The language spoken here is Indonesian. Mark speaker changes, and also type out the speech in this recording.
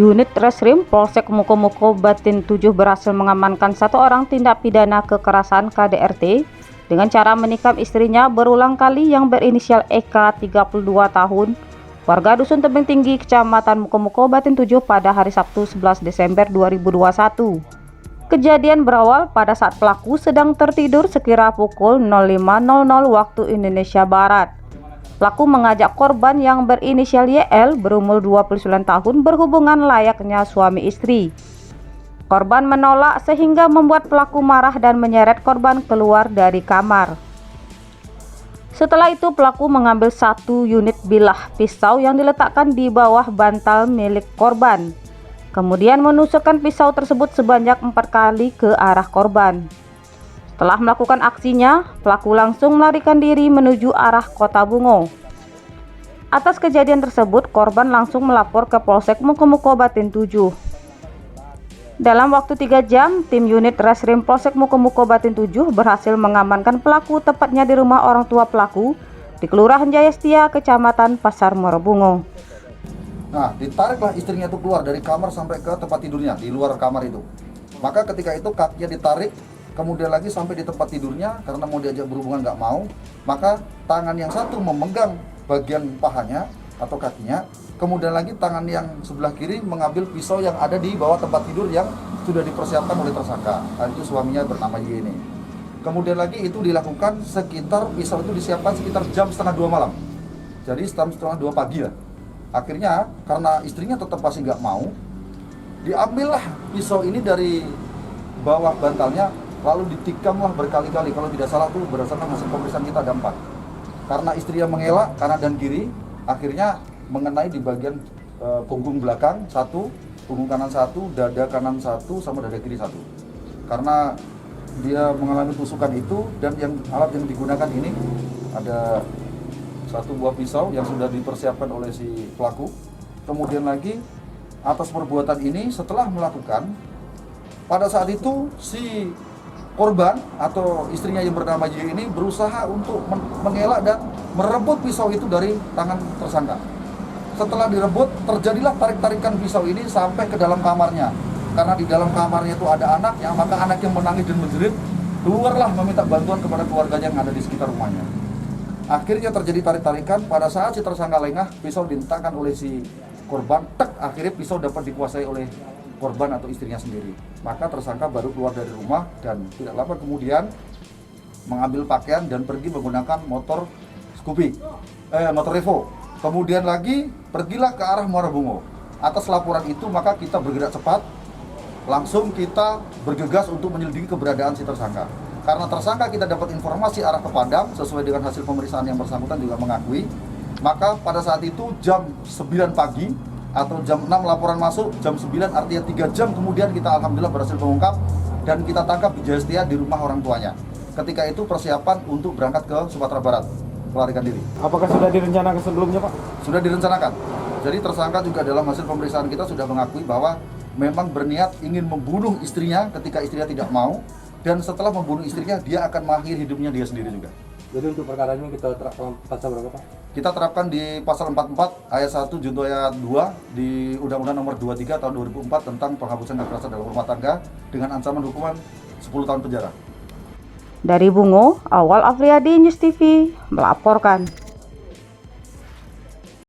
Speaker 1: Unit Reskrim Polsek Mukomuko Batin 7 berhasil mengamankan satu orang tindak pidana kekerasan KDRT dengan cara menikam istrinya berulang kali yang berinisial EK 32 tahun, warga Dusun Tebing Tinggi, Kecamatan Mukomuko Batin 7 pada hari Sabtu 11 Desember 2021. Kejadian berawal pada saat pelaku sedang tertidur sekira pukul 05.00 waktu Indonesia Barat. Pelaku mengajak korban yang berinisial YL berumur 29 tahun berhubungan layaknya suami istri. Korban menolak sehingga membuat pelaku marah dan menyeret korban keluar dari kamar. Setelah itu pelaku mengambil satu unit bilah pisau yang diletakkan di bawah bantal milik korban. Kemudian menusukkan pisau tersebut sebanyak 4 kali ke arah korban. Setelah melakukan aksinya, pelaku langsung melarikan diri menuju arah Kota Bungo. Atas kejadian tersebut, korban langsung melapor ke Polsek Mukomuko Batin 7. Dalam waktu 3 jam, tim unit Reskrim Polsek Mukomuko Batin 7 berhasil mengamankan pelaku tepatnya di rumah orang tua pelaku di Kelurahan Jaya Setia, Kecamatan Pasar Muara Bungo.
Speaker 2: Nah, ditariklah istrinya itu keluar dari kamar sampai ke tempat tidurnya di luar kamar itu. Maka ketika itu kakinya ditarik, kemudian lagi sampai di tempat tidurnya karena mau diajak berhubungan nggak mau, maka tangan yang satu memegang bagian pahanya atau kakinya, kemudian lagi tangan yang sebelah kiri mengambil pisau yang ada di bawah tempat tidur yang sudah dipersiapkan oleh tersangka. Nah, itu suaminya bernama Y ini. Kemudian lagi itu dilakukan sekitar pisau itu disiapkan sekitar jam setengah 2 malam. Jadi setengah 2 pagi lah. Akhirnya karena istrinya tetap masih nggak mau, diambillah pisau ini dari bawah bantalnya, lalu ditikamlah berkali-kali. Kalau tidak salah tuh berdasarkan hasil pemeriksaan kita ada 4. Karena istrinya mengelak kanan dan kiri, akhirnya mengenai di bagian punggung belakang 1, punggung kanan 1, dada kanan 1, sama dada kiri 1. Karena dia mengalami tusukan itu, dan yang alat yang digunakan ini ada 1 buah pisau yang sudah dipersiapkan oleh si pelaku. Kemudian lagi atas perbuatan ini setelah melakukan, pada saat itu si korban atau istrinya yang bernama Y ini berusaha untuk mengelak dan merebut pisau itu dari tangan tersangka. Setelah direbut, terjadilah tarik-tarikan pisau ini sampai ke dalam kamarnya. Karena di dalam kamarnya itu ada anaknya, maka anak yang menangis dan menjerit keluarlah meminta bantuan kepada keluarganya yang ada di sekitar rumahnya. Akhirnya terjadi tarik-tarikan. Pada saat si tersangka lengah, pisau dihentakkan oleh si korban, akhirnya pisau dapat dikuasai oleh korban atau istrinya sendiri. Maka tersangka baru keluar dari rumah dan tidak lama kemudian mengambil pakaian dan pergi menggunakan motor motor Revo. Kemudian lagi pergilah ke arah Muara Bungo. Atas laporan itu maka kita bergerak cepat, langsung kita bergegas untuk menyelidiki keberadaan si tersangka. Karena tersangka kita dapat informasi arah ke Padang sesuai dengan hasil pemeriksaan yang bersangkutan juga mengakui. Maka pada saat itu jam 9 pagi atau jam 6 laporan masuk, jam 9 artinya 3 jam kemudian kita alhamdulillah berhasil mengungkap dan kita tangkap di Jaya Setia di rumah orang tuanya. Ketika itu persiapan untuk berangkat ke Sumatera Barat, melarikan diri.
Speaker 3: Apakah sudah direncanakan sebelumnya, Pak?
Speaker 2: Sudah direncanakan. Jadi tersangka juga dalam hasil pemeriksaan kita sudah mengakui bahwa memang berniat ingin membunuh istrinya ketika istrinya tidak mau. Dan setelah membunuh istrinya, dia akan mengakhiri hidupnya dia sendiri juga.
Speaker 3: Jadi untuk perkara ini kita terapkan pasal berapa, Pak?
Speaker 2: Kita terapkan di pasal 44 ayat 1 junto ayat 2 di Undang-Undang Nomor 23 tahun 2004 tentang penghapusan kekerasan dalam rumah tangga dengan ancaman hukuman 10 tahun penjara.
Speaker 1: Dari Bungo, Awal Afriyadi, News TV melaporkan.